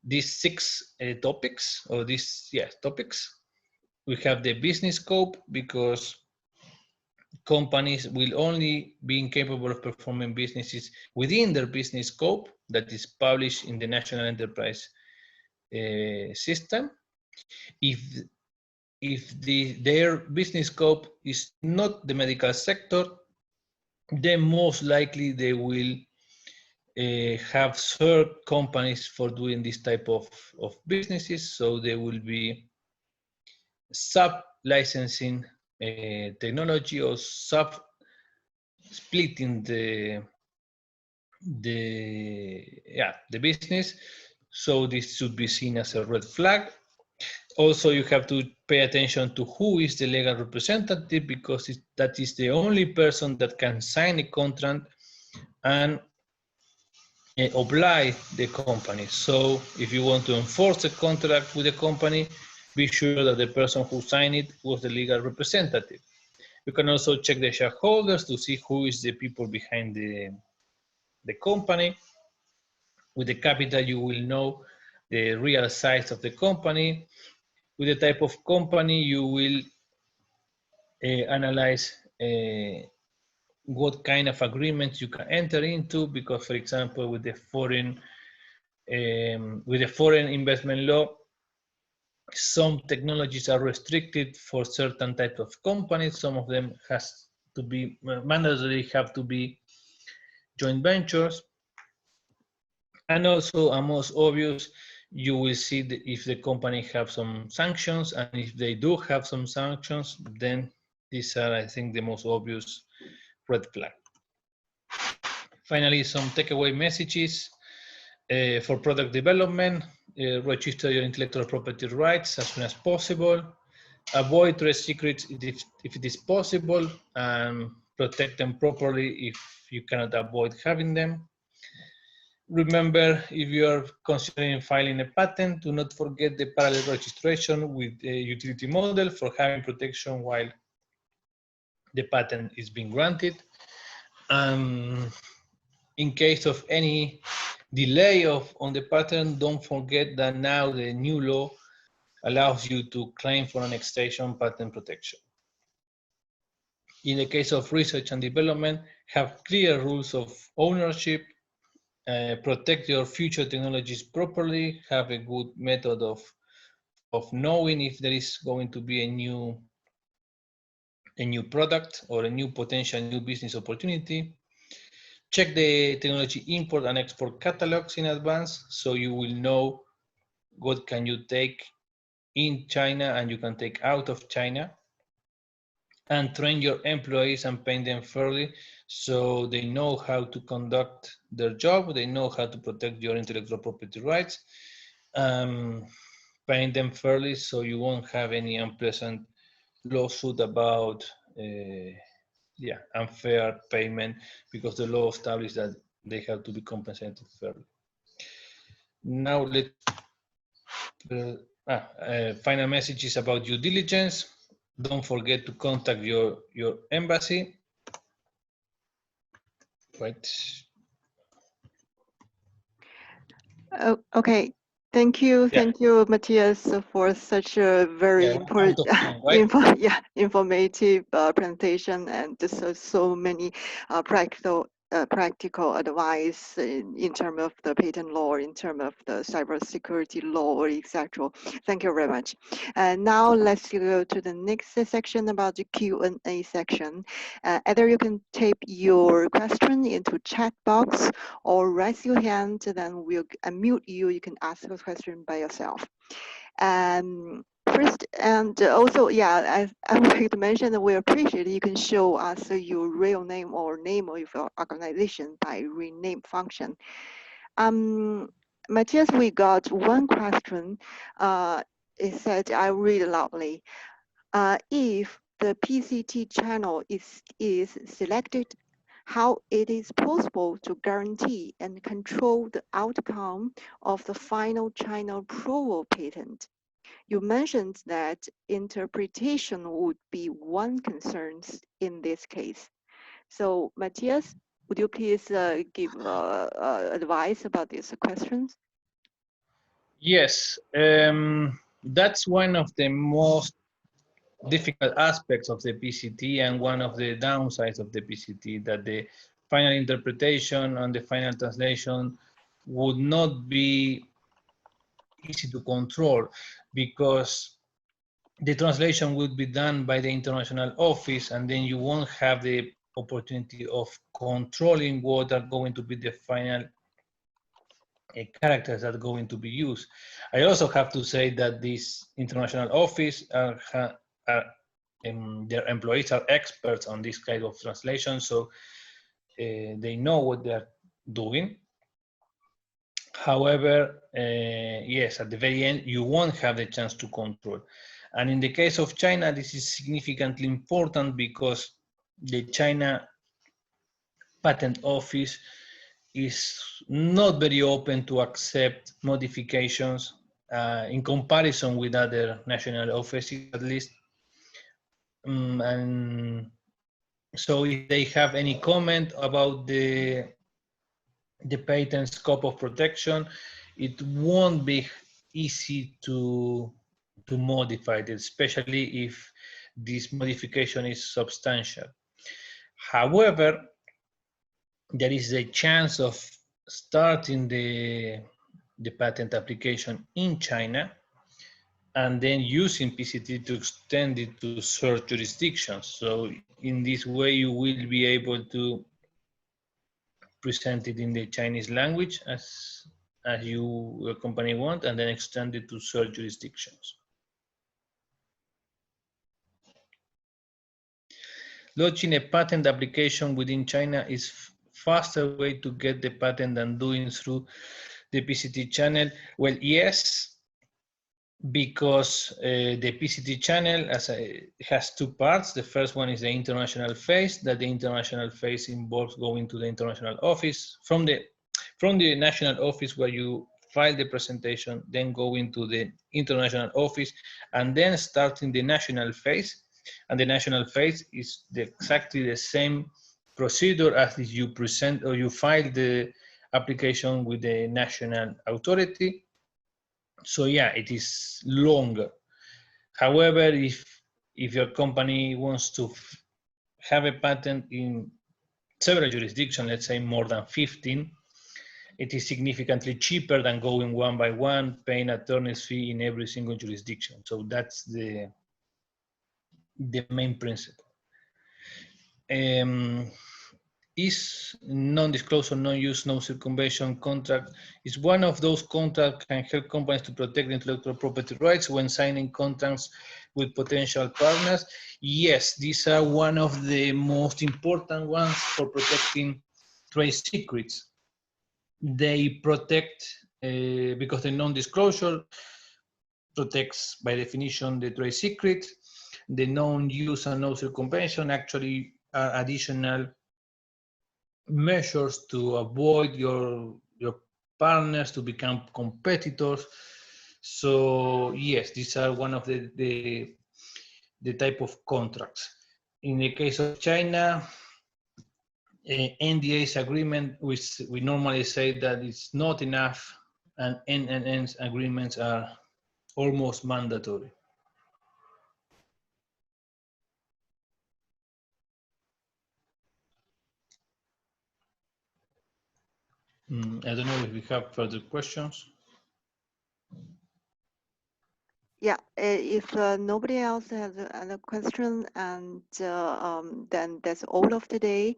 C: these 6 topics, or these topics. We have the business scope, because companies will only be capable of performing businesses within their business scope that is published in the National Enterprise System. If their business scope is not the medical sector, then most likely they will have third companies for doing this type of businesses. So they will be sub-licensing technology, or splitting the business. So this should be seen as a red flag. Also, you have to pay attention to who is the legal representative, because that is the only person that can sign a contract and oblige the company. So if you want to enforce a contract with a company, be sure that the person who signed it was the legal representative. You can also check the shareholders to see who is the people behind the company. With the capital, you will know the real size of the company. With the type of company, you will analyze what kind of agreements you can enter into, because, for example, with the foreign investment law, some technologies are restricted for certain types of companies. Some of them has to be mandatory, have to be joint ventures. And also, most obvious, you will see if the company have some sanctions, and if they do have some sanctions, then these are, I think, the most obvious red flag. Finally, some takeaway messages for product development. Register your intellectual property rights as soon as possible. Avoid trade secrets if it is possible, and protect them properly if you cannot avoid having them. Remember, if you are considering filing a patent, do not forget the parallel registration with a utility model for having protection while the patent is being granted. In case of any delay on the patent, don't forget that now the new law allows you to claim for an extension patent protection. In the case of research and development, have clear rules of ownership. Protect your future technologies properly. Have a good method of knowing if there is going to be a new product or a new potential new business opportunity. Check the technology import and export catalogs in advance, so you will know what can you take in China and you can take out of China. And train your employees and pay them fairly, so they know how to conduct their job, they know how to protect your intellectual property rights. Paying them fairly, so you won't have any unpleasant lawsuit about unfair payment, because the law establishes that they have to be compensated fairly. Now let's final message is about due diligence. Don't forget to contact your embassy. Right.
B: Okay. Thank you, Matias, for such a very important, informative presentation, and so many practical advice in terms of the patent law, in terms of the cybersecurity law, etc. Thank you very much. And now let's go to the next section about the Q&A section. Either you can type your question into chat box or raise your hand, then we'll unmute you. You can ask the question by yourself. First, and also, I would like to mention that we appreciate you can show us your real name or name of your organization by rename function. Matias, we got one question. It said, I read loudly. If the PCT channel is selected, how it is possible to guarantee and control the outcome of the final China approval patent? You mentioned that interpretation would be one concern in this case. So, Matias, would you please give advice about these questions?
C: Yes, that's one of the most difficult aspects of the PCT and one of the downsides of the PCT, that the final interpretation and the final translation would not be easy to control, because the translation would be done by the international office, and then you won't have the opportunity of controlling what are going to be the final characters that are going to be used. I also have to say that this international office their employees are experts on this kind of translation, so they know what they're doing. However, yes, at the very end, you won't have the chance to control. And in the case of China, this is significantly important because the China Patent Office is not very open to accept modifications in comparison with other national offices, at least. And so if they have any comment about the patent scope of protection, it won't be easy to modify it, especially if this modification is substantial. However, there is a chance of starting the patent application in China and then using PCT to extend it to third jurisdictions. So in this way, you will be able to present it in the Chinese language as your company want, and then extend it to third jurisdictions. Launching a patent application within China is faster way to get the patent than doing through the PCT channel. Well, yes, because the PCT channel has two parts. The first one is the international phase, that the international phase involves going to the international office from the national office where you file the presentation, then going to the international office, and then starting the national phase. And the national phase is exactly the same procedure as if you present or you file the application with the national authority. So yeah, it is longer. However, if your company wants to have a patent in several jurisdictions, let's say more than 15, it is significantly cheaper than going one by one, paying attorney's fee in every single jurisdiction. So that's the main principle. Is non-disclosure, non-use, non-circumvention contract is one of those contracts can help companies to protect intellectual property rights when signing contracts with potential partners. Yes, these are one of the most important ones for protecting trade secrets. They protect, because the non-disclosure protects by definition the trade secret. The non-use and non-circumvention actually are additional measures to avoid your partners to become competitors. So yes, these are one of the type of contracts. In the case of China, NDAs agreement, which we normally say that it's not enough, and NNNs agreements are almost mandatory. I don't know if we have further questions.
B: Yeah, if nobody else has a question, and then that's all of today.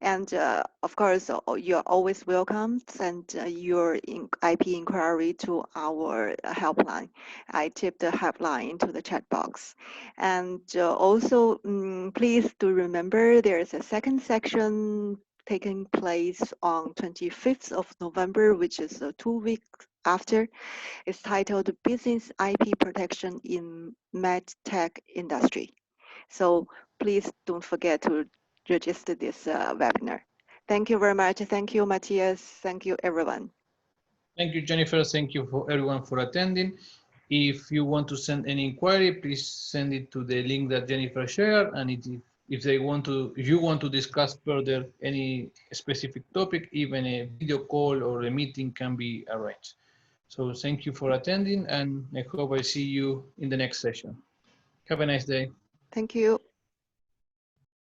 B: And of course, you're always welcome. Send your IP inquiry to our helpline. I tip the helpline into the chat box. And also, please do remember there is a second section taking place on 25th of November, which is 2 weeks after. It's titled Business IP Protection in Medtech Industry. So please don't forget to register this webinar. Thank you very much. Thank you, Matias. Thank you, everyone.
C: Thank you, Jennifer. Thank you for everyone for attending. If you want to send any inquiry, please send it to the link that Jennifer shared. And if you want to discuss further any specific topic, even a video call or a meeting can be arranged. So thank you for attending, and I hope I see you in the next session. Have a nice day.
B: Thank you.